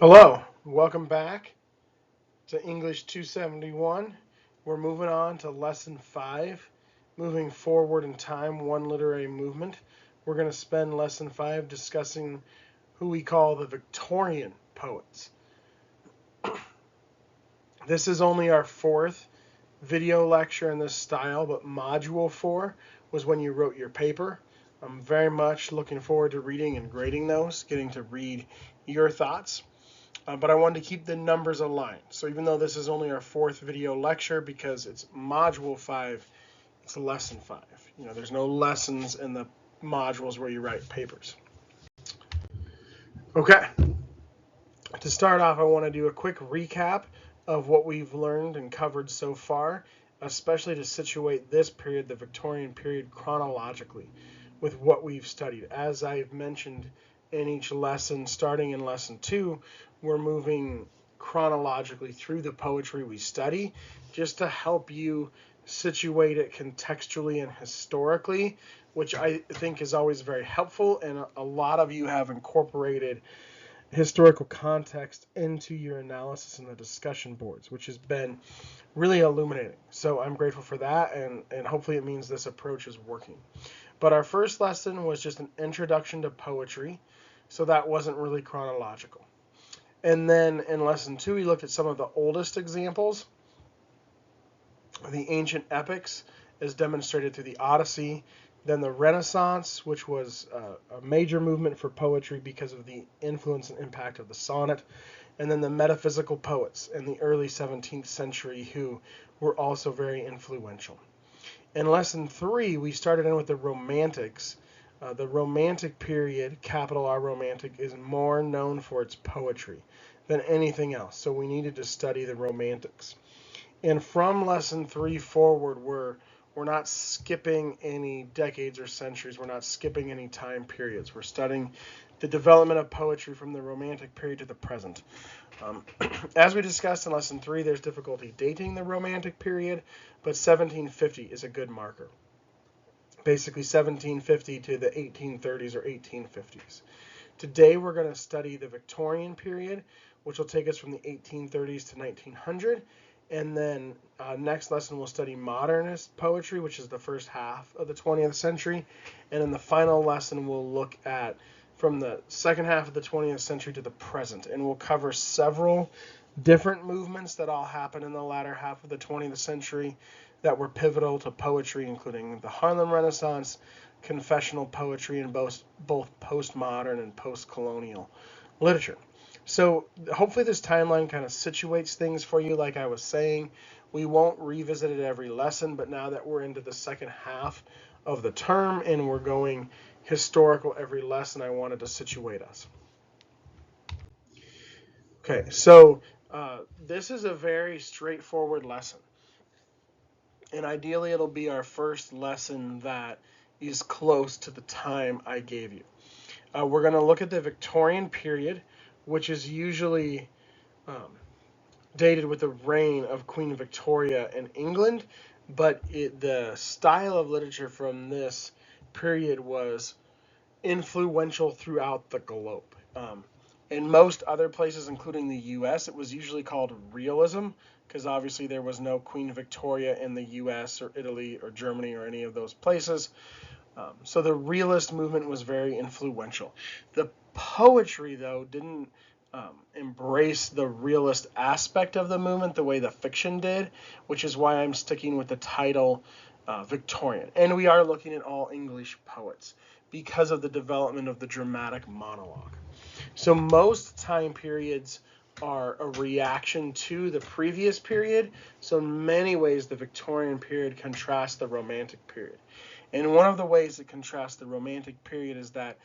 Hello, welcome back to English 271. We're moving on to lesson 5, moving forward in time, one literary movement. We're going to spend lesson 5 discussing who we call the Victorian poets. This is only our 4th video lecture in this style, but module 4 was when you wrote your paper. I'm very much looking forward to reading and grading those, getting to read your thoughts. But I wanted to keep the numbers aligned. So even though this is only our 4th video lecture, because it's module 5, it's lesson 5. There's no lessons in the modules where you write papers. Okay. To start off, I want to do a quick recap of what we've learned and covered so far, especially to situate this period, the Victorian period, chronologically with what we've studied. As I've mentioned in each lesson, starting in lesson 2, we're moving chronologically through the poetry we study just to help you situate it contextually and historically, which I think is always very helpful, and a lot of you have incorporated historical context into your analysis in the discussion boards, which has been really illuminating. So I'm grateful for that, and hopefully it means this approach is working. But our first lesson was just an introduction to poetry, so that wasn't really chronological. And then in lesson 2, we looked at some of the oldest examples, the ancient epics as demonstrated through the Odyssey, then the Renaissance, which was a major movement for poetry because of the influence and impact of the sonnet, and then the metaphysical poets in the early 17th century who were also very influential. In lesson 3, we started in with the Romantics. The Romantic period, capital R Romantic, is more known for its poetry than anything else. So we needed to study the Romantics. And from lesson 3 forward, we're not skipping any decades or centuries. We're not skipping any time periods. We're studying the development of poetry from the Romantic period to the present. As we discussed in lesson 3, there's difficulty dating the Romantic period, but 1750 is a good marker. Basically 1750 to the 1830s or 1850s. Today we're going to study the Victorian period, which will take us from the 1830s to 1900. And then next lesson we'll study modernist poetry, which is the first half of the 20th century. And in the final lesson we'll look at from the second half of the 20th century to the present. And we'll cover several different movements that all happened in the latter half of the 20th century that were pivotal to poetry, including the Harlem Renaissance, confessional poetry, and both postmodern and post-colonial literature. So hopefully this timeline kind of situates things for you. Like I was saying, we won't revisit it every lesson, but now that we're into the second half of the term and we're going historical every lesson, I wanted to situate us. Okay, so this is a very straightforward lesson. And ideally it'll be our first lesson that is close to the time I gave you. We're going to look at the Victorian period, which is usually dated with the reign of Queen Victoria in England, but the style of literature from this period was influential throughout the globe. In most other places, including the U.S., it was usually called realism, because obviously there was no Queen Victoria in the U.S. or Italy or Germany or any of those places. So the realist movement was very influential. The poetry, though, didn't embrace the realist aspect of the movement the way the fiction did, which is why I'm sticking with the title Victorian. And we are looking at all English poets because of the development of the dramatic monologue. So most time periods are a reaction to the previous period. So in many ways, the Victorian period contrasts the Romantic period. And one of the ways it contrasts the Romantic period is that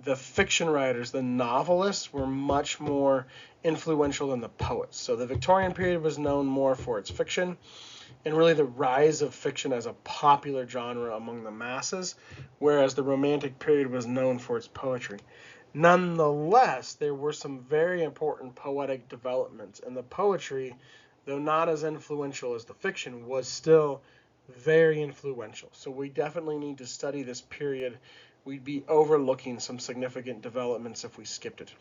the fiction writers, the novelists, were much more influential than the poets. So the Victorian period was known more for its fiction and really the rise of fiction as a popular genre among the masses, whereas the Romantic period was known for its poetry. Nonetheless, there were some very important poetic developments, and the poetry, though not as influential as the fiction, was still very influential. So we definitely need to study this period we'd be overlooking some significant developments if we skipped it.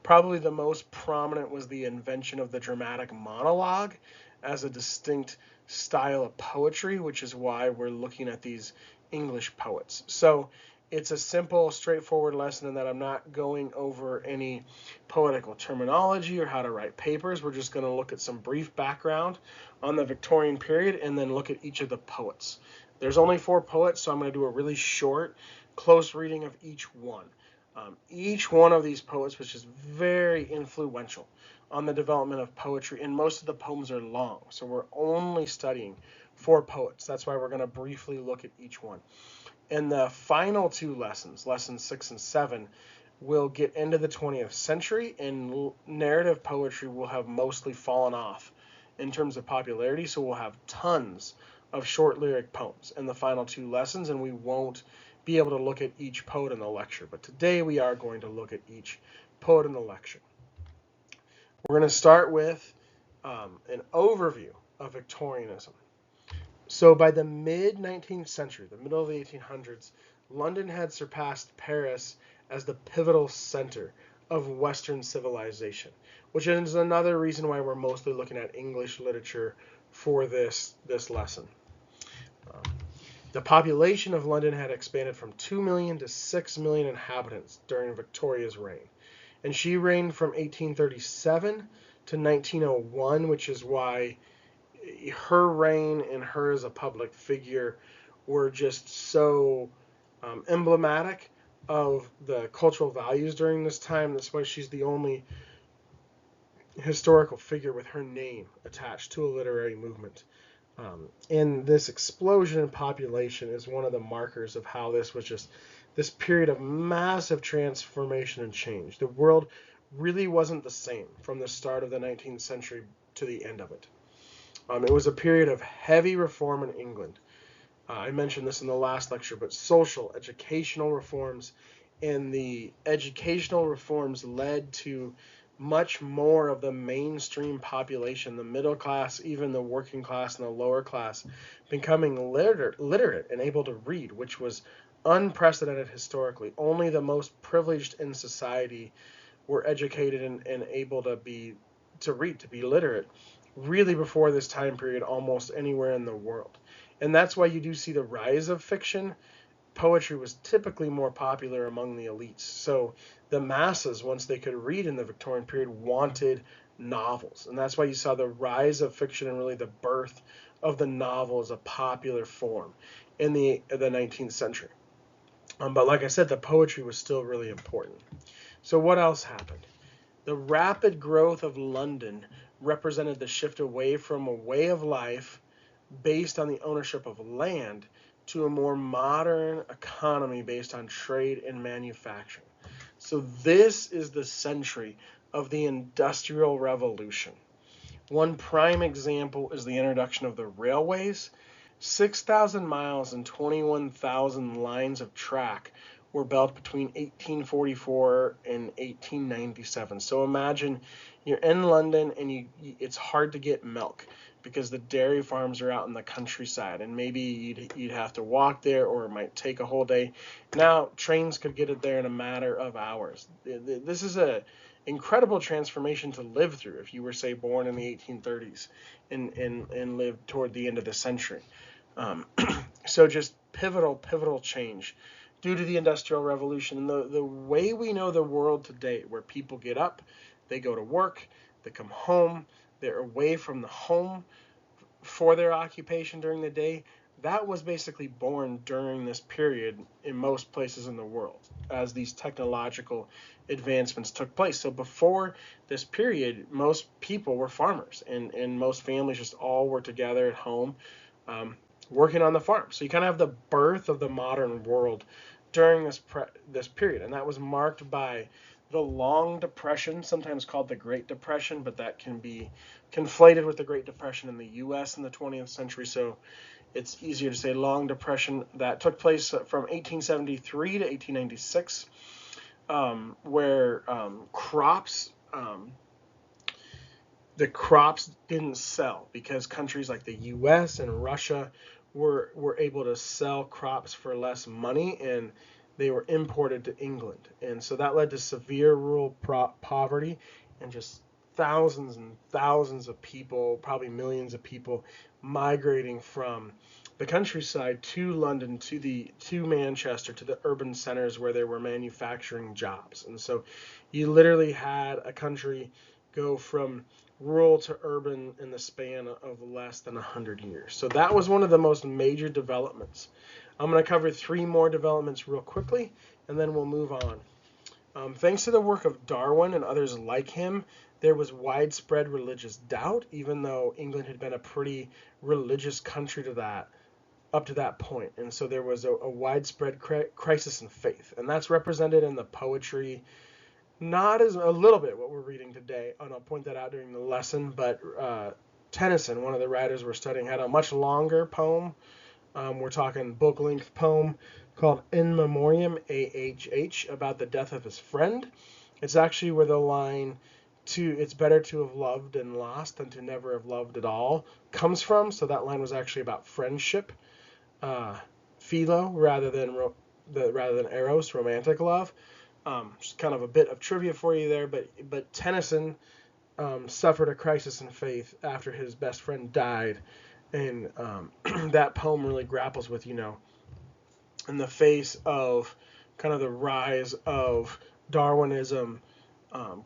Probably the most prominent was the invention of the dramatic monologue as a distinct style of poetry, which is why we're looking at these English poets. So it's a simple, straightforward lesson in that I'm not going over any poetical terminology or how to write papers. We're just going to look at some brief background on the Victorian period and then look at each of the poets. There's only 4 poets, so I'm going to do a really short, close reading of each one. Each one of these poets was just very influential on the development of poetry, and most of the poems are long, so we're only studying 4 poets. That's why we're going to briefly look at each one. And the final 2 lessons, lessons 6 and 7, will get into the 20th century, and narrative poetry will have mostly fallen off in terms of popularity, so we'll have tons of short lyric poems in the final 2 lessons, and we won't be able to look at each poet in the lecture. But today we are going to look at each poet in the lecture. We're going to start with an overview of Victorianism. So by the mid-19th century, the middle of the 1800s, London had surpassed Paris as the pivotal center of Western civilization, which is another reason why we're mostly looking at English literature for this lesson. The population of London had expanded from 2 million to 6 million inhabitants during Victoria's reign. And she reigned from 1837 to 1901, which is why her reign and her as a public figure were just so emblematic of the cultural values during this time. That's why she's the only historical figure with her name attached to a literary movement. And this explosion in population is one of the markers of how this was just this period of massive transformation and change. The world really wasn't the same from the start of the 19th century to the end of it. It was a period of heavy reform in England. I mentioned this in the last lecture, but social, educational reforms, and the educational reforms led to much more of the mainstream population, the middle class, even the working class and the lower class, becoming literate and able to read, which was unprecedented historically. Only the most privileged in society were educated and able to read, to be literate, really before this time period almost anywhere in the world. And that's why you do see the rise of fiction. Poetry was typically more popular among the elites. So the masses, once they could read in the Victorian period, wanted novels. And that's why you saw the rise of fiction and really the birth of the novel as a popular form in the 19th century. But like I said, the poetry was still really important. So what else happened? The rapid growth of London represented the shift away from a way of life based on the ownership of land to a more modern economy based on trade and manufacturing. So this is the century of the Industrial Revolution. One prime example is the introduction of the railways. 6,000 miles and 21,000 lines of track were built between 1844 and 1897. So imagine you're in London and it's hard to get milk because the dairy farms are out in the countryside, and maybe you'd have to walk there, or it might take a whole day. Now trains could get it there in a matter of hours. This is an incredible transformation to live through if you were, say, born in the 1830s and lived toward the end of the century. So just pivotal change due to the Industrial Revolution. And the way we know the world today, where people get up, they go to work, they come home, they're away from the home for their occupation during the day, that was basically born during this period in most places in the world as these technological advancements took place. So before this period, most people were farmers, and most families just all were together at home working on the farm. So you kind of have the birth of the modern world during this period, and that was marked by the Long Depression, sometimes called the Great Depression, but that can be conflated with the Great Depression in the U.S. in the 20th century, so it's easier to say Long Depression. That took place from 1873 to 1896, where the crops didn't sell because countries like the U.S. and Russia were able to sell crops for less money, and they were imported to England. And so that led to severe rural poverty and just thousands and thousands of people, probably millions of people, migrating from the countryside to London, to Manchester, to the urban centers where there were manufacturing jobs. And so you literally had a country go from rural to urban in the span of less than 100 years. So that was one of the most major developments. I'm going to cover 3 more developments real quickly, and then we'll move on. Thanks to the work of Darwin and others like him, there was widespread religious doubt, even though England had been a pretty religious country up to that point. And so there was a widespread crisis in faith, and that's represented in the poetry, not as a little bit what we're reading today, and I'll point that out during the lesson, but Tennyson, one of the writers we're studying, had a much longer poem. We're talking book-length poem called In Memoriam, AHH, about the death of his friend. It's actually where the line, it's better to have loved and lost than to never have loved at all, comes from. So that line was actually about friendship, philo, rather than eros, romantic love. Just kind of a bit of trivia for you there, but Tennyson suffered a crisis in faith after his best friend died. And that poem really grapples with, in the face of kind of the rise of Darwinism,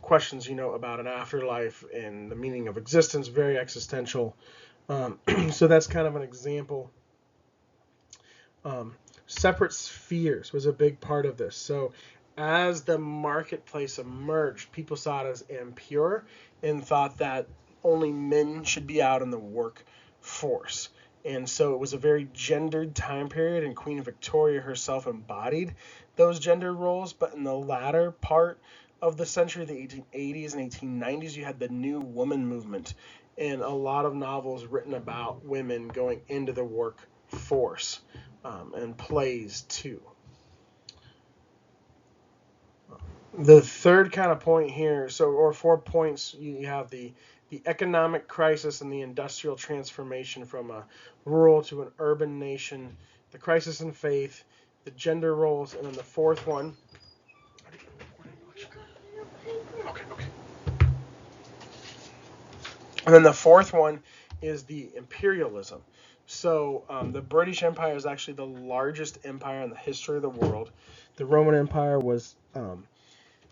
questions, about an afterlife and the meaning of existence, very existential. So that's kind of an example. Separate spheres was a big part of this. So as the marketplace emerged, people saw it as impure and thought that only men should be out in the workforce. And so it was a very gendered time period, and Queen Victoria herself embodied those gender roles. But in the latter part of the century, the 1880s and 1890s, you had the New Woman movement, and a lot of novels written about women going into the workforce, and plays too. The third kind of point here, or 4 points, you have the economic crisis and the industrial transformation from a rural to an urban nation, the crisis in faith, the gender roles, and then the fourth one. Okay. And then the fourth one is the imperialism. So the British Empire is actually the largest empire in the history of the world. The Roman Empire was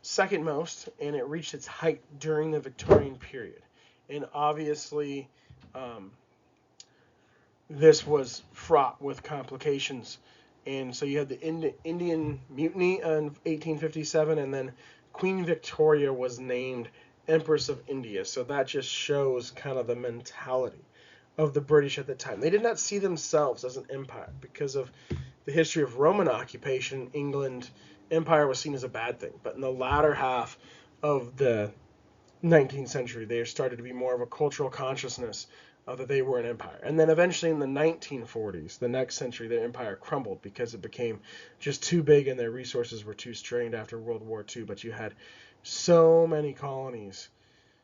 second most, and it reached its height during the Victorian period. And obviously, this was fraught with complications. And so you had the Indian Mutiny in 1857, and then Queen Victoria was named Empress of India. So that just shows kind of the mentality of the British at the time. They did not see themselves as an empire. Because of the history of Roman occupation, England empire was seen as a bad thing. But in the latter half of the 19th century, there started to be more of a cultural consciousness that they were an empire. And then eventually in the 1940s, the next century, their empire crumbled because it became just too big and their resources were too strained after World War II. But you had so many colonies,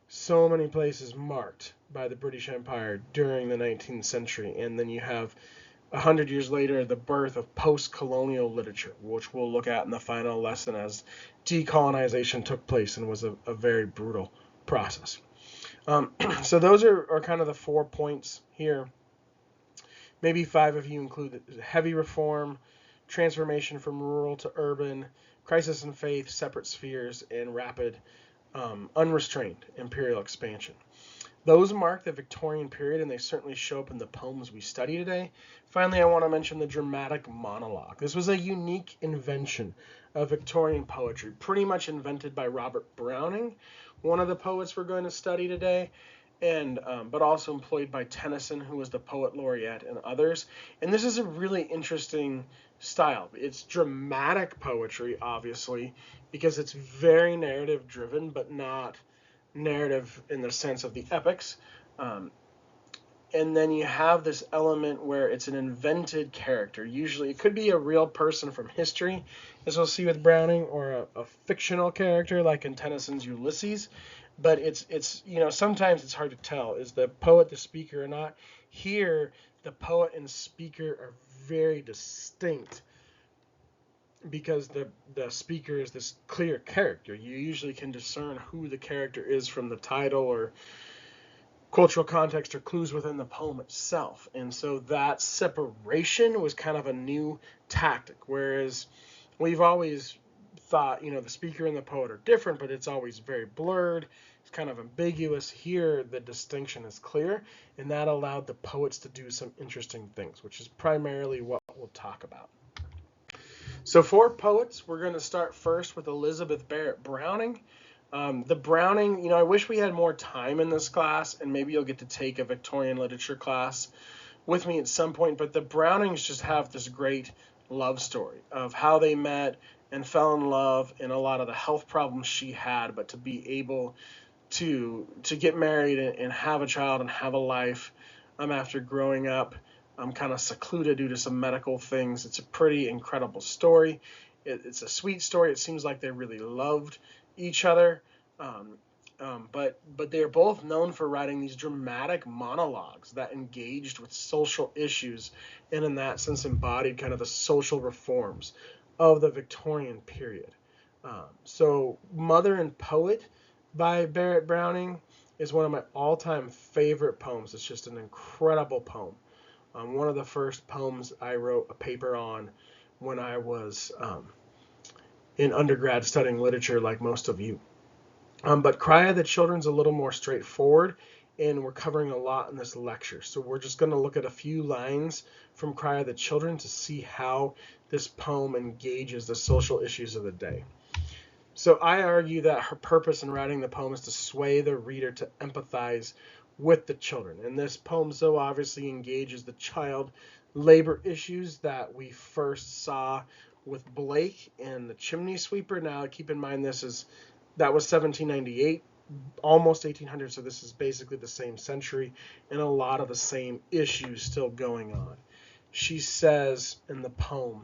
so many places marked by the British Empire during the 19th century. And then you have 100 years later, the birth of post-colonial literature, which we'll look at in the final lesson, as decolonization took place and was a very brutal process. So those are kind of the 4 points here. Maybe 5 of you include heavy reform, transformation from rural to urban, crisis in faith, separate spheres, and rapid, unrestrained imperial expansion. Those mark the Victorian period, and they certainly show up in the poems we study today. Finally, I want to mention the dramatic monologue. This was a unique invention of Victorian poetry, pretty much invented by Robert Browning, one of the poets we're going to study today, and but also employed by Tennyson, who was the poet laureate, and others. And this is a really interesting style. It's dramatic poetry, obviously, because it's very narrative driven, but not narrative in the sense of the epics. And then you have this element where it's an invented character. Usually it could be a real person from history, as we'll see with Browning, or a fictional character like in Tennyson's Ulysses. But it's sometimes it's hard to tell, is the poet the speaker or not. Here, the poet and speaker are very distinct because the speaker is this clear character. You usually can discern who the character is from the title or cultural context or clues within the poem itself. And so that separation was kind of a new tactic, whereas we've always thought, the speaker and the poet are different, but it's always very blurred. It's kind of ambiguous. Here, the distinction is clear, and that allowed the poets to do some interesting things, which is primarily what we'll talk about. So for poets, we're going to start first with Elizabeth Barrett Browning. The Browning, I wish we had more time in this class, and maybe you'll get to take a Victorian literature class with me at some point, but the Brownings just have this great love story of how they met and fell in love and a lot of the health problems she had, but to be able to get married and have a child and have a life after growing up kind of secluded due to some medical things. It's a pretty incredible story. It's a sweet story. It seems like they really loved each other, but they're both known for writing these dramatic monologues that engaged with social issues and in that sense embodied kind of the social reforms of the Victorian period. So Mother and Poet by Barrett Browning is one of my all-time favorite poems. It's just an incredible poem. One of the first poems I wrote a paper on when I was in undergrad studying literature, like most of you. But Cry of the Children's a little more straightforward, and we're covering a lot in this lecture. So we're just going to look at a few lines from Cry of the Children to see how this poem engages the social issues of the day. So I argue that her purpose in writing the poem is to sway the reader to empathize with the children. And this poem so obviously engages the child labor issues that we first saw with Blake and the Chimney Sweeper. Now keep in mind that was 1798, almost 1800, so this is basically the same century and a lot of the same issues still going on. She says in the poem,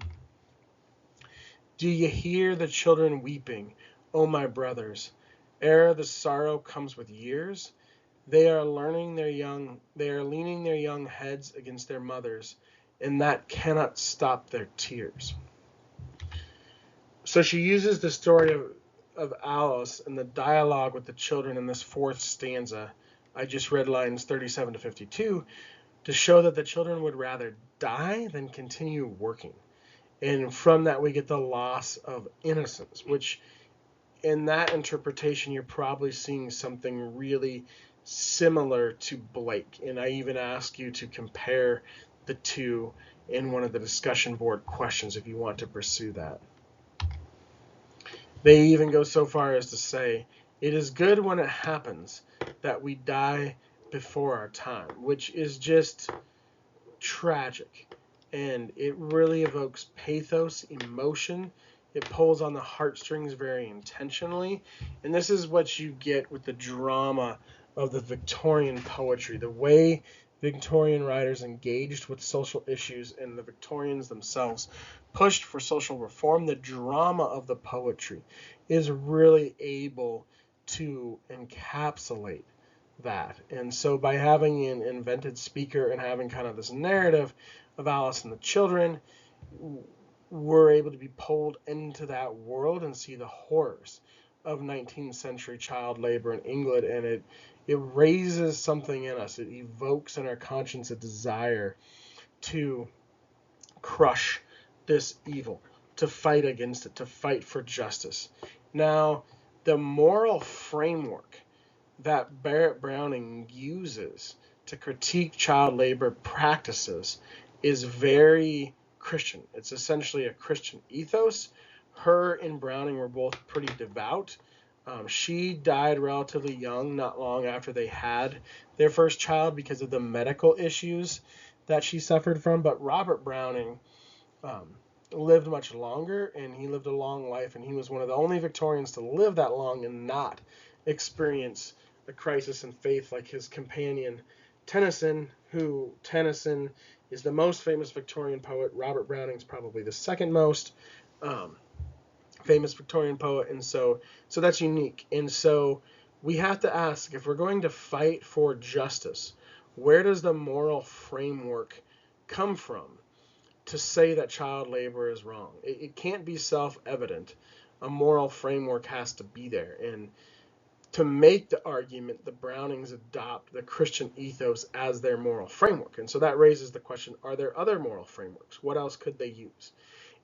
"Do ye hear the children weeping, O my brothers, ere the sorrow comes with years? They are leaning their young heads against their mothers, and that cannot stop their tears." So she uses the story of Alice and the dialogue with the children in this fourth stanza. I just read lines 37 to 52 to show that the children would rather die than continue working. And from that, we get the loss of innocence, which in that interpretation, you're probably seeing something really similar to Blake. And I even ask you to compare the two in one of the discussion board questions if you want to pursue that. They even go so far as to say, "It is good when it happens that we die before our time," which is just tragic. And it really evokes pathos, emotion. It pulls on the heartstrings very intentionally. And this is what you get with the drama of the Victorian poetry. The way Victorian writers engaged with social issues and the Victorians themselves pushed for social reform, the drama of the poetry is really able to encapsulate that. And so by having an invented speaker and having kind of this narrative of Alice and the children, we're able to be pulled into that world and see the horrors of 19th century child labor in England, and it raises something in us. It evokes in our conscience a desire to crush this evil, to fight against it, to fight for justice. Now, the moral framework that Barrett Browning uses to critique child labor practices is very Christian. It's essentially a Christian ethos. Her and Browning were both pretty devout. She died relatively young, not long after they had their first child because of the medical issues that she suffered from. But Robert Browning lived much longer, and he lived a long life, and he was one of the only Victorians to live that long and not experience a crisis in faith like his companion Tennyson, who Tennyson is the most famous Victorian poet. Robert Browning's probably the second most famous Victorian poet, and so that's unique. And so we have to ask, if we're going to fight for justice, where does the moral framework come from? to say that child labor is wrong. It can't be self-evident. A moral framework has to be there. And to make the argument, the Brownings adopt the Christian ethos as their moral framework. And so that raises the question, are there other moral frameworks? What else could they use?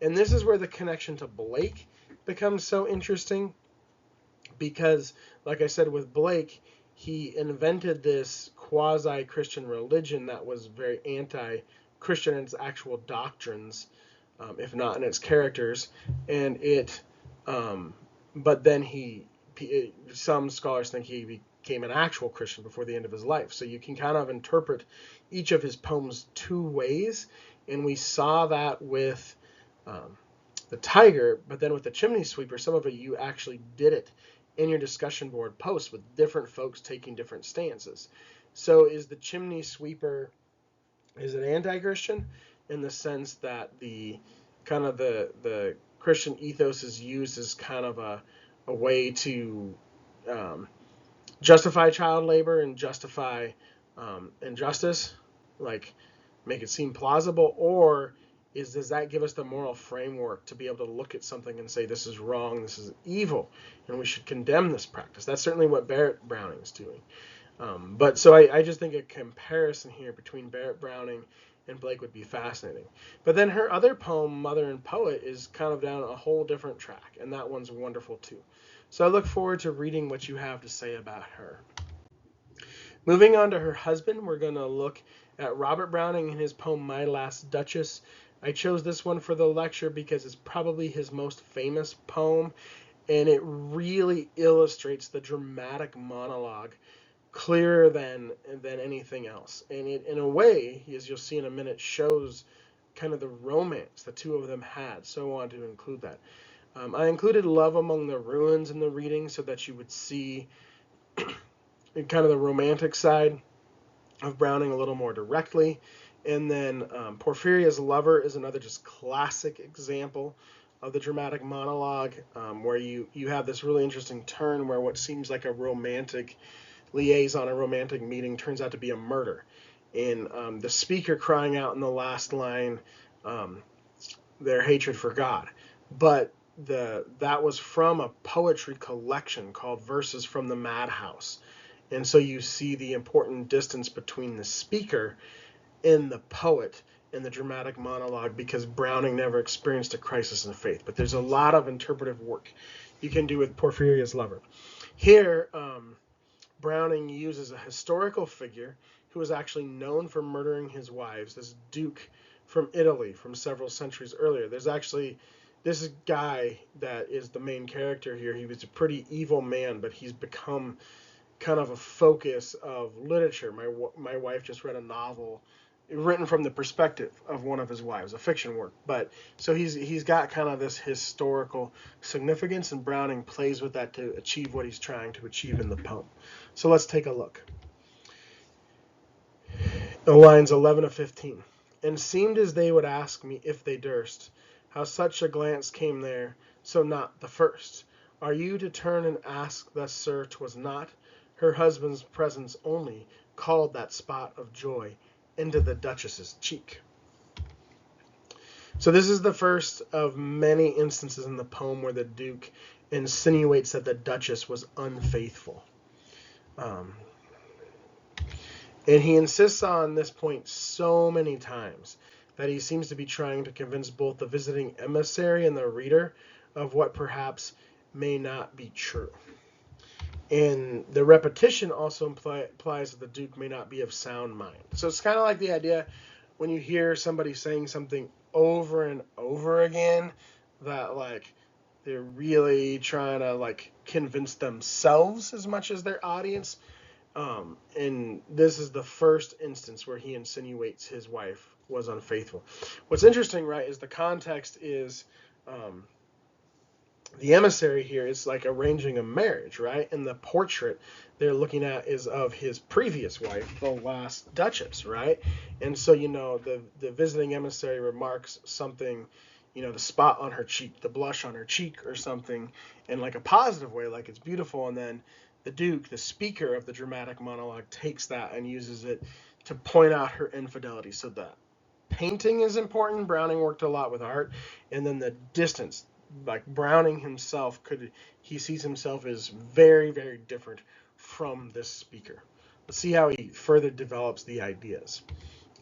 And this is where the connection to Blake becomes so interesting, because, like I said, with Blake, he invented this quasi-Christian religion that was very anti-Christian in its actual doctrines, if not in its characters. And but then some scholars think he became an actual Christian before the end of his life. So you can kind of interpret each of his poems two ways. And we saw that with the Tiger, but then with the Chimney Sweeper, some of you actually did it in your discussion board posts with different folks taking different stances. So is the Chimney Sweeper, is it anti-Christian in the sense that the Christian ethos is used as kind of a way to justify child labor and justify injustice, like make it seem plausible? Or does that give us the moral framework to be able to look at something and say, this is wrong, this is evil, and we should condemn this practice? That's certainly what Barrett Browning's doing. But so I just think a comparison here between Barrett Browning and Blake would be fascinating. But then her other poem, Mother and Poet, is kind of down a whole different track, and that one's wonderful too. So I look forward to reading what you have to say about her. Moving on to her husband, we're going to look at Robert Browning and his poem, My Last Duchess. I chose this one for the lecture because it's probably his most famous poem, and it really illustrates the dramatic monologue clearer than anything else. And it, in a way, as you'll see in a minute, shows kind of the romance the two of them had. So I wanted to include that. I included Love Among the Ruins in the reading so that you would see kind of the romantic side of Browning a little more directly. And then Porphyria's Lover is another just classic example of the dramatic monologue, where you have this really interesting turn where what seems like a romantic liaison, a romantic meeting, turns out to be a murder. And the speaker crying out in the last line their hatred for God. But that was from a poetry collection called Verses from the Madhouse. And so you see the important distance between the speaker and the poet in the dramatic monologue, because Browning never experienced a crisis in faith. But there's a lot of interpretive work you can do with Porphyria's Lover. Here, Browning uses a historical figure who was actually known for murdering his wives, this duke from Italy from several centuries earlier. There's actually this guy that is the main character here. He was a pretty evil man, but he's become kind of a focus of literature. My wife just read a novel written from the perspective of one of his wives, a fiction work. But so he's got kind of this historical significance, and Browning plays with that to achieve what he's trying to achieve in the poem. So let's take a look. The lines 11 to 15. And seemed as they would ask me if they durst, how such a glance came there, so not the first. Are you to turn and ask, thus, sir, 'twas not her husband's presence only called that spot of joy into the Duchess's cheek. So this is the first of many instances in the poem where the Duke insinuates that the Duchess was unfaithful. And he insists on this point so many times that he seems to be trying to convince both the visiting emissary and the reader of what perhaps may not be true. And the repetition also implies that the Duke may not be of sound mind. So it's kind of like the idea when you hear somebody saying something over and over again, that like they're really trying to like convince themselves as much as their audience. And this is the first instance where he insinuates his wife was unfaithful. What's interesting, right, is the context is the emissary here is like arranging a marriage, right? And the portrait they're looking at is of his previous wife, the last Duchess, right? And so, the visiting emissary remarks something, the spot on her cheek, the blush on her cheek or something, in like a positive way, like it's beautiful. And then the Duke, the speaker of the dramatic monologue, takes that and uses it to point out her infidelity. So that painting is important. Browning worked a lot with art, and then the distance. Like Browning himself he sees himself as very, very different from this speaker. Let's see how he further develops the ideas.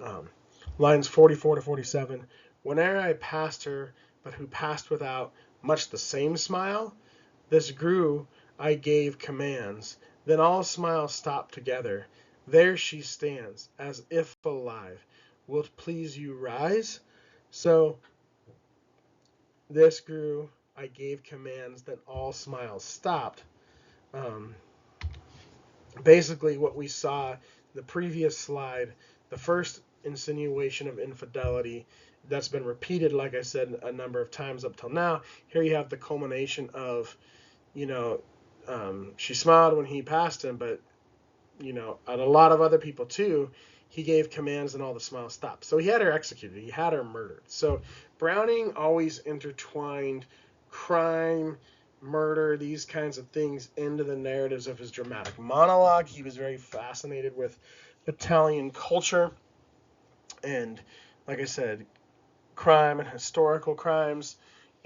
Um, Lines 44 to 47. Whene'er I passed her, but who passed without much the same smile, this grew, I gave commands. Then all smiles stopped together. There she stands, as if alive. Will't please you rise? So this grew, I gave commands. Then all smiles stopped. Um, Basically, what we saw the previous slide, the first insinuation of infidelity that's been repeated, like I said, a number of times up till now. Here you have the culmination of, you know, she smiled when he passed him, but, at a lot of other people too, he gave commands and all the smiles stopped. So he had her executed. He had her murdered. So Browning always intertwined crime, murder, these kinds of things into the narratives of his dramatic monologue. He was very fascinated with Italian culture and, like I said, crime and historical crimes.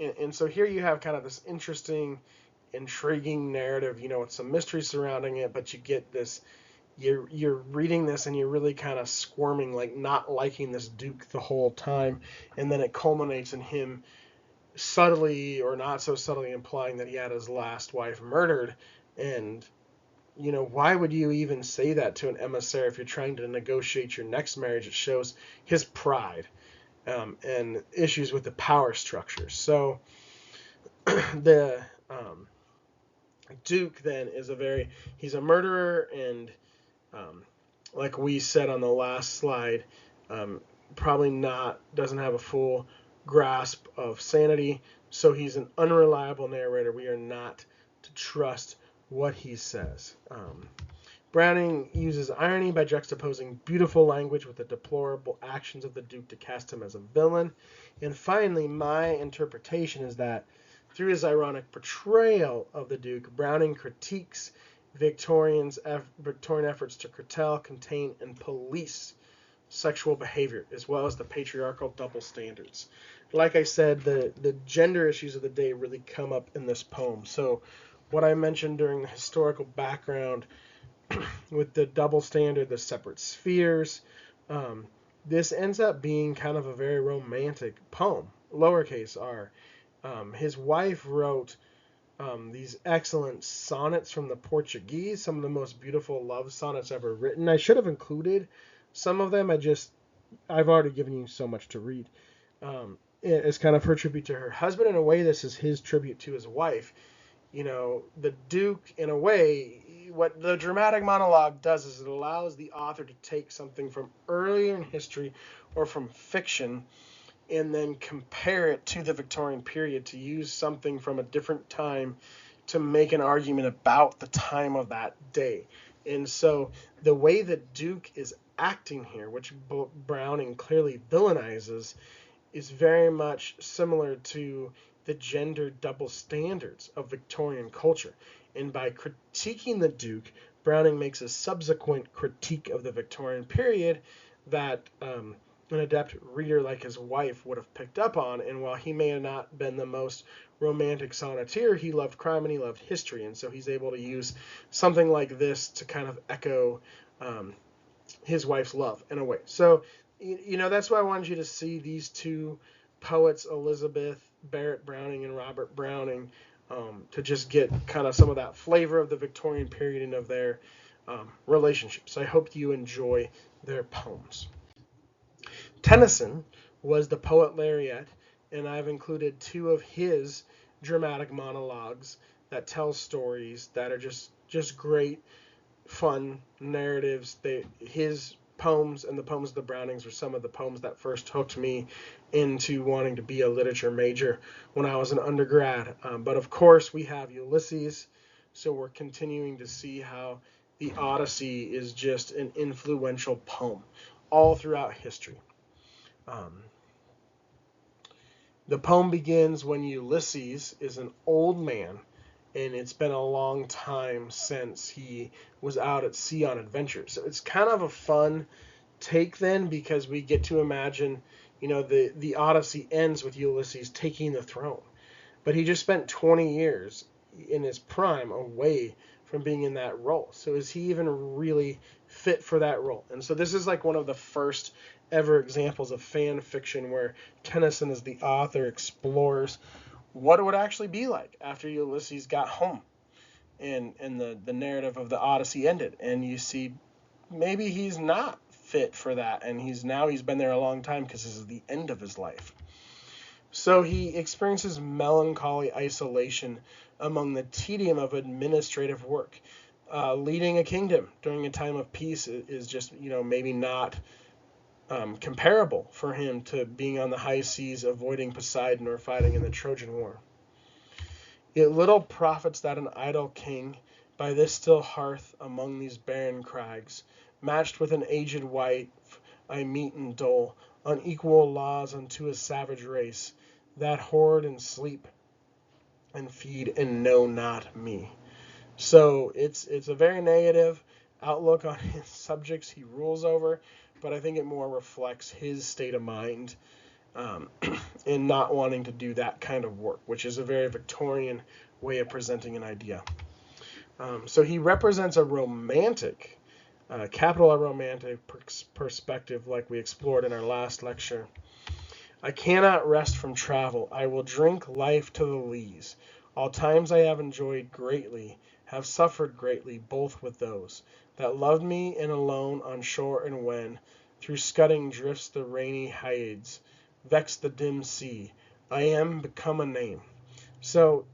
And so here you have kind of this interesting, intriguing narrative, with some mystery surrounding it, but you get this, you're reading this and you're really kind of squirming, like not liking this Duke the whole time. And then it culminates in him subtly or not so subtly implying that he had his last wife murdered. And, why would you even say that to an emissary if you're trying to negotiate your next marriage? It shows his pride and issues with the power structure. So the Duke then he's a murderer, and like we said on the last slide, probably doesn't have a full grasp of sanity, so he's an unreliable narrator. We are not to trust what he says. Browning uses irony by juxtaposing beautiful language with the deplorable actions of the Duke to cast him as a villain. And finally, my interpretation is that through his ironic portrayal of the Duke, Browning critiques Victorian efforts to curtail, contain, and police sexual behavior, as well as the patriarchal double standards. Like I said, the gender issues of the day really come up in this poem. So what I mentioned during the historical background with the double standard, the separate spheres, this ends up being kind of a very romantic poem, lowercase r. His wife wrote these excellent sonnets from the Portuguese, some of the most beautiful love sonnets ever written. I should have included some of them. I've already given you so much to read. It's kind of her tribute to her husband. In a way, this is his tribute to his wife. The Duke, in a way, what the dramatic monologue does is it allows the author to take something from earlier in history or from fiction and then compare it to the Victorian period, to use something from a different time to make an argument about the time of that day. And so the way that Duke is acting here, which Browning clearly villainizes, is very much similar to the gender double standards of Victorian culture. And by critiquing the Duke, Browning makes a subsequent critique of the Victorian period that an adept reader like his wife would have picked up on. And while he may have not been the most romantic sonneteer, he loved crime and he loved history. And so he's able to use something like this to kind of echo his wife's love in a way. So, that's why I wanted you to see these two poets, Elizabeth Barrett Browning and Robert Browning, to just get kind of some of that flavor of the Victorian period and of their relationships. I hope you enjoy their poems. Tennyson was the poet laureate, and I've included two of his dramatic monologues that tell stories that are just great, fun narratives. His poems and the poems of the Brownings were some of the poems that first hooked me into wanting to be a literature major when I was an undergrad. But of course, we have Ulysses, so we're continuing to see how the Odyssey is just an influential poem all throughout history. The poem begins when Ulysses is an old man, and it's been a long time since he was out at sea on adventure. So it's kind of a fun take then, because we get to imagine The Odyssey ends with Ulysses taking the throne, but he just spent 20 years in his prime away from being in that role. So is he even really fit for that role? And so this is like one of the first ever examples of fan fiction where Tennyson, as the author, explores what it would actually be like after Ulysses got home and the narrative of the Odyssey ended. And you see maybe he's not fit for that, and he's been there a long time because this is the end of his life. So he experiences melancholy isolation among the tedium of administrative work. Leading a kingdom during a time of peace is just, maybe not comparable for him to being on the high seas, avoiding Poseidon, or fighting in the Trojan War. It little profits that an idle king, by this still hearth among these barren crags, matched with an aged wife, I meet and dole unequal laws unto a savage race, that hoard and sleep and feed and know not me. So it's a very negative outlook on his subjects he rules over, but I think it more reflects his state of mind in not wanting to do that kind of work, which is a very Victorian way of presenting an idea. So he represents a romantic, capital R romantic perspective, like we explored in our last lecture. I cannot rest from travel. I will drink life to the lees. All times I have enjoyed greatly, have suffered greatly, both with those that loved me and alone on shore, and when through scudding drifts the rainy Hyades vex the dim sea, I am become a name. So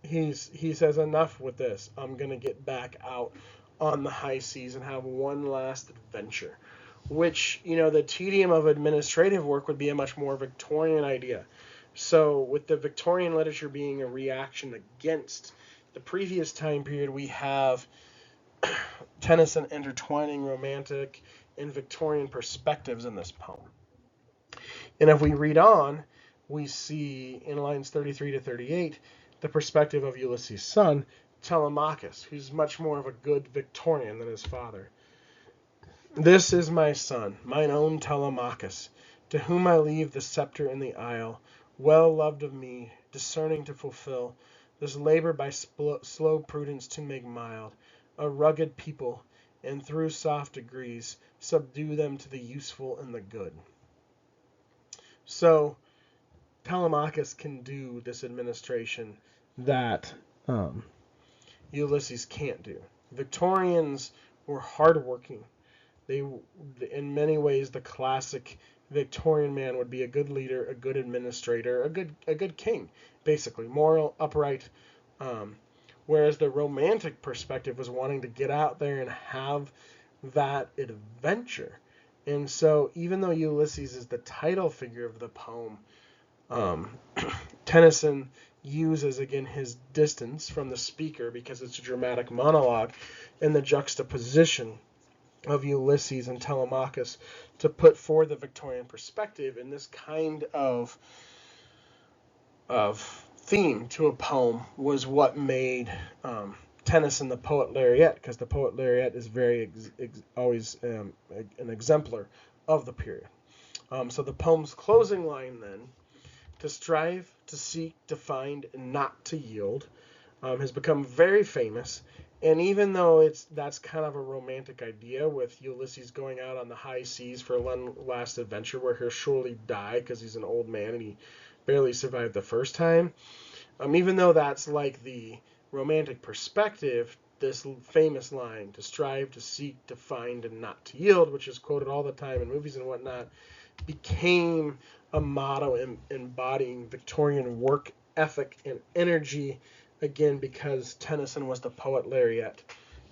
he says, enough with this. I'm going to get back out on the high seas and have one last adventure. Which, the tedium of administrative work would be a much more Victorian idea. So with the Victorian literature being a reaction against the previous time period, we have Tennyson intertwining romantic and Victorian perspectives in this poem. And if we read on, we see in lines 33 to 38 the perspective of Ulysses' son, Telemachus, who's much more of a good Victorian than his father. This is my son, mine own Telemachus, to whom I leave the scepter in the isle, well loved of me, discerning to fulfill this labor by slow prudence to make mild a rugged people, and through soft degrees subdue them to the useful and the good. So Telemachus can do this administration that Ulysses can't do. Victorians were hardworking. They, in many ways, the classic Victorian man would be a good leader, a good administrator, a good king, basically moral, upright. Whereas the romantic perspective was wanting to get out there and have that adventure. And so, even though Ulysses is the title figure of the poem, Tennyson uses again his distance from the speaker because it's a dramatic monologue, and the juxtaposition of Ulysses and Telemachus to put forward the Victorian perspective in this kind of theme to a poem was what made Tennyson the poet laureate, because the poet laureate is very always an exemplar of the period. So the poem's closing line then, to strive, to seek, to find, and not to yield, has become very famous. And even though that's kind of a romantic idea, with Ulysses going out on the high seas for one last adventure where he'll surely die because he's an old man and he barely survived the first time, even though that's like the romantic perspective, this famous line, to strive, to seek, to find, and not to yield, which is quoted all the time in movies and whatnot, became a motto embodying Victorian work ethic and energy, again, because Tennyson was the poet laureate.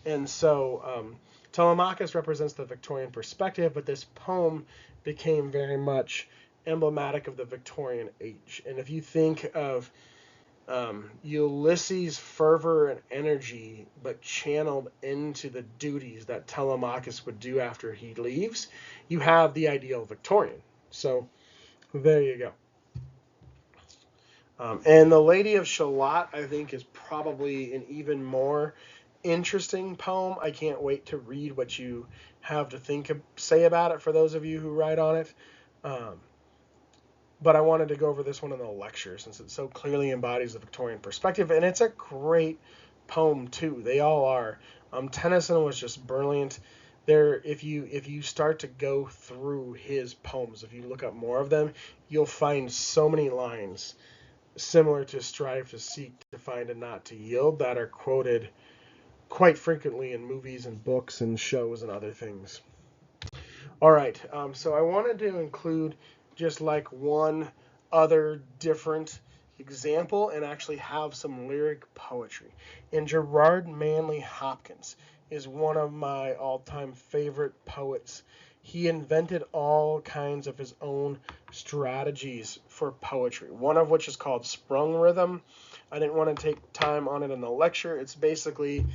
And so Telemachus represents the Victorian perspective, but this poem became very much emblematic of the Victorian age. And if you think of Ulysses' fervor and energy, but channeled into the duties that Telemachus would do after he leaves, you have the ideal Victorian. So there you go. And The Lady of Shalott, I think, is probably an even more interesting poem. I can't wait to read what you have to say about it for those of you who write on it. But I wanted to go over this one in the lecture since it so clearly embodies the Victorian perspective, and it's a great poem too. They all are. Tennyson was just brilliant. If you start to go through his poems, if you look up more of them, you'll find so many lines similar to "strive to seek to find and not to yield" that are quoted quite frequently in movies and books and shows and other things. All right, so I wanted to include just like one other different example and actually have some lyric poetry. And Gerard Manley Hopkins is one of my all-time favorite poets. He invented all kinds of his own strategies for poetry, one of which is called sprung rhythm. I didn't want to take time on it in the lecture. It's basically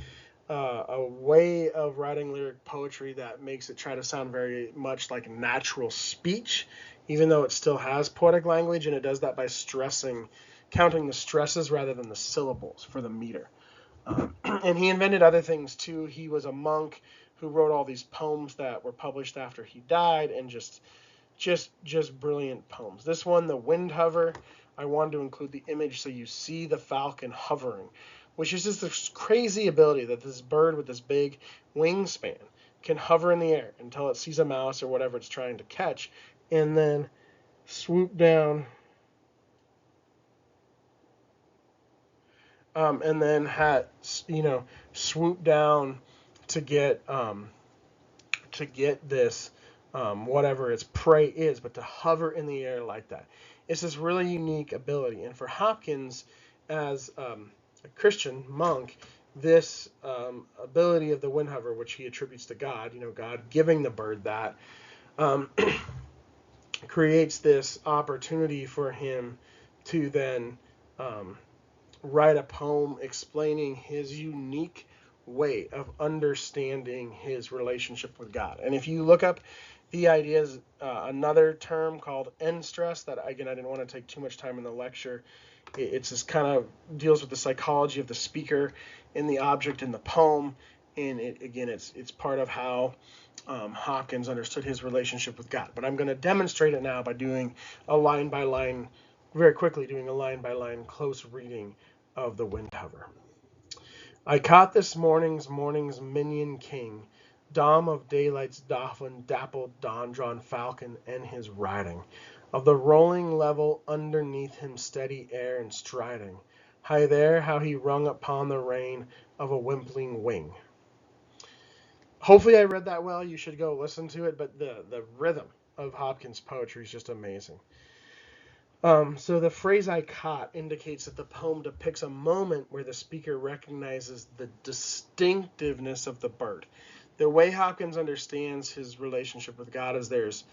a way of writing lyric poetry that makes it try to sound very much like natural speech, even though it still has poetic language, and it does that by counting the stresses rather than the syllables for the meter. And he invented other things too. He was a monk who wrote all these poems that were published after he died, and just brilliant poems. This one, the wind hover, I wanted to include the image so you see the falcon hovering, which is just this crazy ability that this bird with this big wingspan can hover in the air until it sees a mouse or whatever it's trying to catch, and then swoop down, and then swoop down to get this whatever its prey is, but to hover in the air like that. It's this really unique ability, and for Hopkins, as a Christian monk, this ability of the wind hover, which he attributes to God, God giving the bird that, creates this opportunity for him to then write a poem explaining his unique way of understanding his relationship with God. And if you look up the ideas, another term called end stress that, again, I didn't want to take too much time in the lecture. It's just kind of deals with the psychology of the speaker and the object in the poem. And it's part of how Hopkins understood his relationship with God. But I'm going to demonstrate it now by doing a line-by-line, very quickly doing a line-by-line close reading of the wind hover. I caught this morning's minion king, dom of daylight's dauphin, dappled dawn-drawn falcon, and his riding, of the rolling level underneath him steady air and striding, high there how he rung upon the rein of a wimpling wing. Hopefully I read that well. You should go listen to it, but the rhythm of Hopkins' poetry is just amazing. So the phrase "I caught" indicates that the poem depicts a moment where the speaker recognizes the distinctiveness of the bird. The way Hopkins understands his relationship with God is there's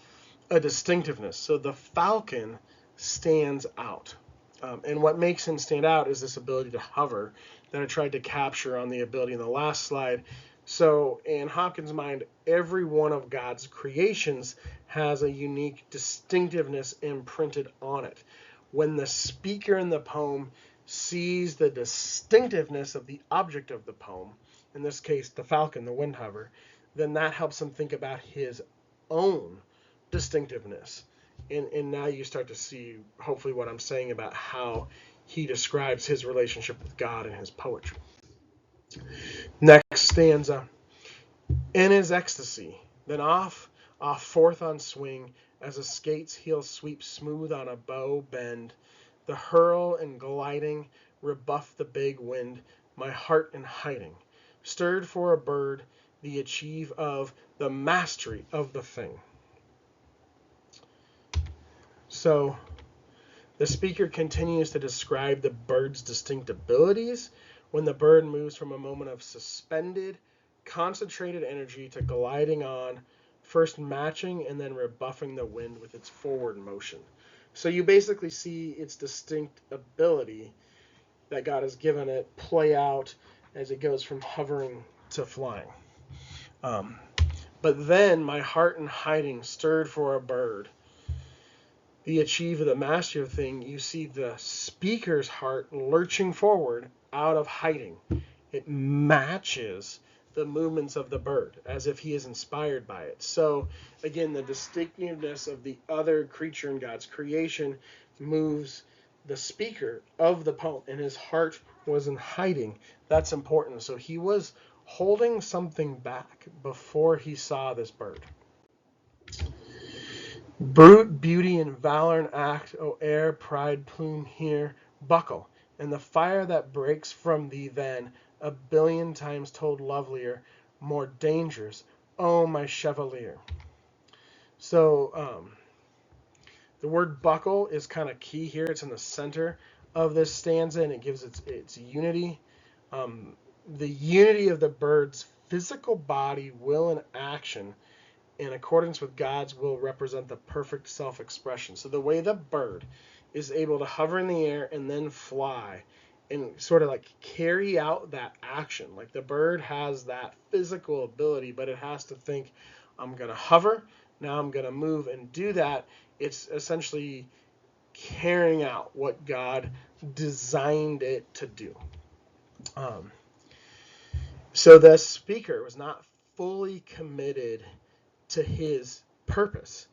a distinctiveness. So the falcon stands out. And what makes him stand out is this ability to hover that I tried to capture on the ability in the last slide. So in Hopkins' mind, every one of God's creations has a unique distinctiveness imprinted on it. When the speaker in the poem sees the distinctiveness of the object of the poem, in this case the falcon, the wind hover, then that helps him think about his own distinctiveness. And now you start to see, hopefully, what I'm saying about how he describes his relationship with God in his poetry. Next stanza. In his ecstasy, then off forth on swing, as a skate's heel sweeps smooth on a bow bend, the hurl and gliding rebuff the big wind, my heart in hiding, stirred for a bird, the achieve of the mastery of the thing. So the speaker continues to describe the bird's distinct abilities when the bird moves from a moment of suspended, concentrated energy to gliding on, first matching and then rebuffing the wind with its forward motion. So you basically see its distinct ability that God has given it play out as it goes from hovering to flying. But then my heart in hiding, stirred for a bird, the achieve of the mastery of the thing, you see the speaker's heart lurching forward out of hiding. It matches the movements of the bird, as if he is inspired by it. So, again, the distinctiveness of the other creature in God's creation moves the speaker of the poem, and his heart was in hiding. That's important. So he was holding something back before he saw this bird. Brute beauty and valor and act, O air, pride, plume here, buckle, and the fire that breaks from thee then, a billion times told lovelier, more dangerous, O my chevalier. So the word buckle is kind of key here. It's in the center of this stanza, and it gives its unity. The unity of the bird's physical body, will, and action in accordance with God's will represent the perfect self-expression. So the way the bird is able to hover in the air and then fly and sort of like carry out that action. Like the bird has that physical ability, but it has to think, I'm going to hover, now I'm going to move and do that. It's essentially carrying out what God designed it to do. So the speaker was not fully committed to his purpose.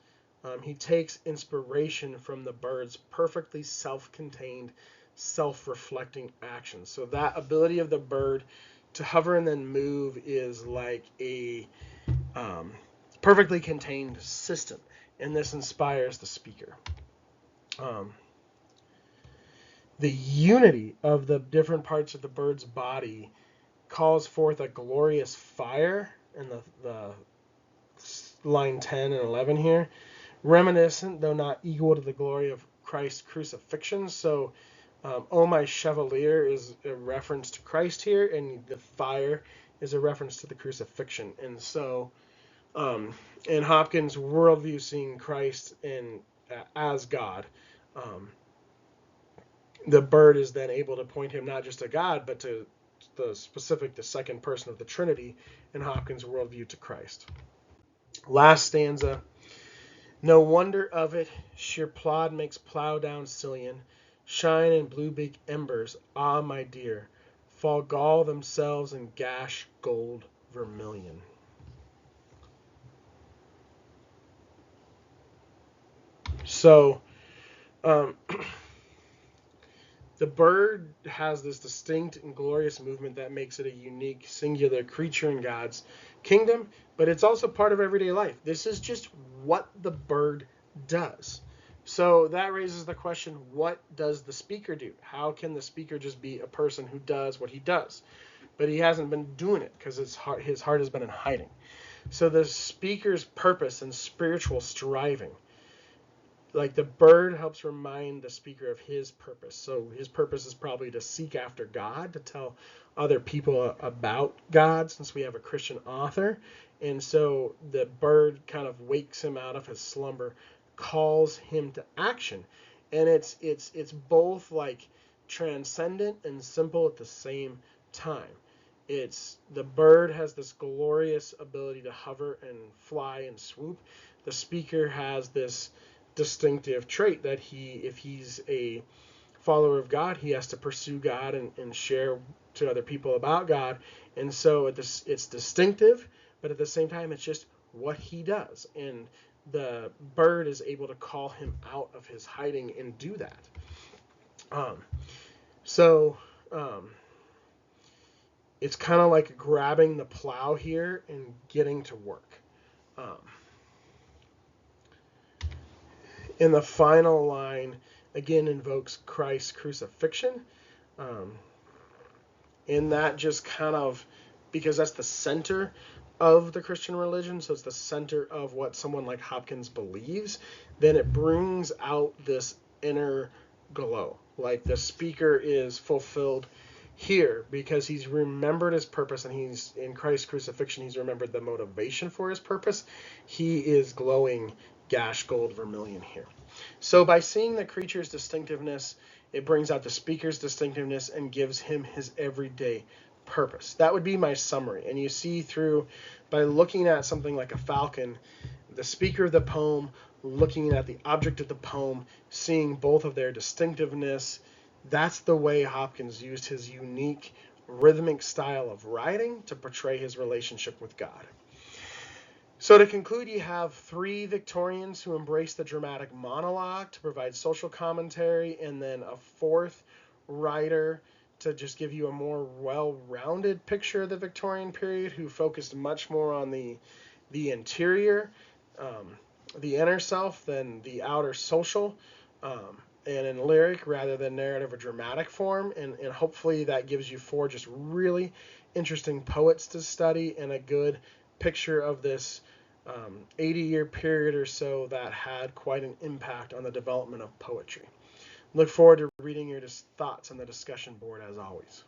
He takes inspiration from the bird's perfectly self-contained, self-reflecting actions. So that ability of the bird to hover and then move is like a perfectly contained system, and this inspires the speaker. The unity of the different parts of the bird's body calls forth a glorious fire in the line 10 and 11 here, reminiscent though not equal to the glory of Christ's crucifixion. So O my chevalier is a reference to Christ here, and the fire is a reference to the crucifixion. And so in Hopkins' worldview, seeing Christ as God, the bird is then able to point him not just to God, but to the second person of the Trinity in Hopkins' worldview, to Christ. Last stanza. No wonder of it, sheer plod makes plow down Sicilian, shine in blue-beak embers, ah, my dear, fall gall themselves in gash gold vermilion. So, the bird has this distinct and glorious movement that makes it a unique, singular creature in God's kingdom, but it's also part of everyday life. This is just what the bird does. So that raises the question, what does the speaker do? How can the speaker just be a person who does what he does? But he hasn't been doing it because his heart has been in hiding. So the speaker's purpose and spiritual striving, like the bird helps remind the speaker of his purpose. So his purpose is probably to seek after God, to tell other people about God, since we have a Christian author. And so the bird kind of wakes him out of his slumber, calls him to action. And it's both like transcendent and simple at the same time. It's the bird has this glorious ability to hover and fly and swoop. The speaker has this distinctive trait that if he's a follower of God, he has to pursue God and share to other people about God. And so it's distinctive, but at the same time, it's just what he does. And the bird is able to call him out of his hiding and do that. It's kind of like grabbing the plow here and getting to work. In the final line, again invokes Christ's crucifixion. And that just kind of, because that's the center of the Christian religion, so it's the center of what someone like Hopkins believes, then it brings out this inner glow. Like the speaker is fulfilled here because he's remembered his purpose, and he's in Christ's crucifixion, he's remembered the motivation for his purpose. He is glowing gash gold vermilion here. So by seeing the creature's distinctiveness, it brings out the speaker's distinctiveness and gives him his everyday purpose. That would be my summary. And you see through, by looking at something like a falcon, the speaker of the poem, looking at the object of the poem, seeing both of their distinctiveness, that's the way Hopkins used his unique rhythmic style of writing to portray his relationship with God. So to conclude, you have three Victorians who embrace the dramatic monologue to provide social commentary, and then a fourth writer to just give you a more well-rounded picture of the Victorian period, who focused much more on the interior, the inner self, than the outer social, and in lyric rather than narrative or dramatic form. And hopefully that gives you four just really interesting poets to study and a good picture of this 80-year period or so that had quite an impact on the development of poetry. Look forward to reading your thoughts on the discussion board as always.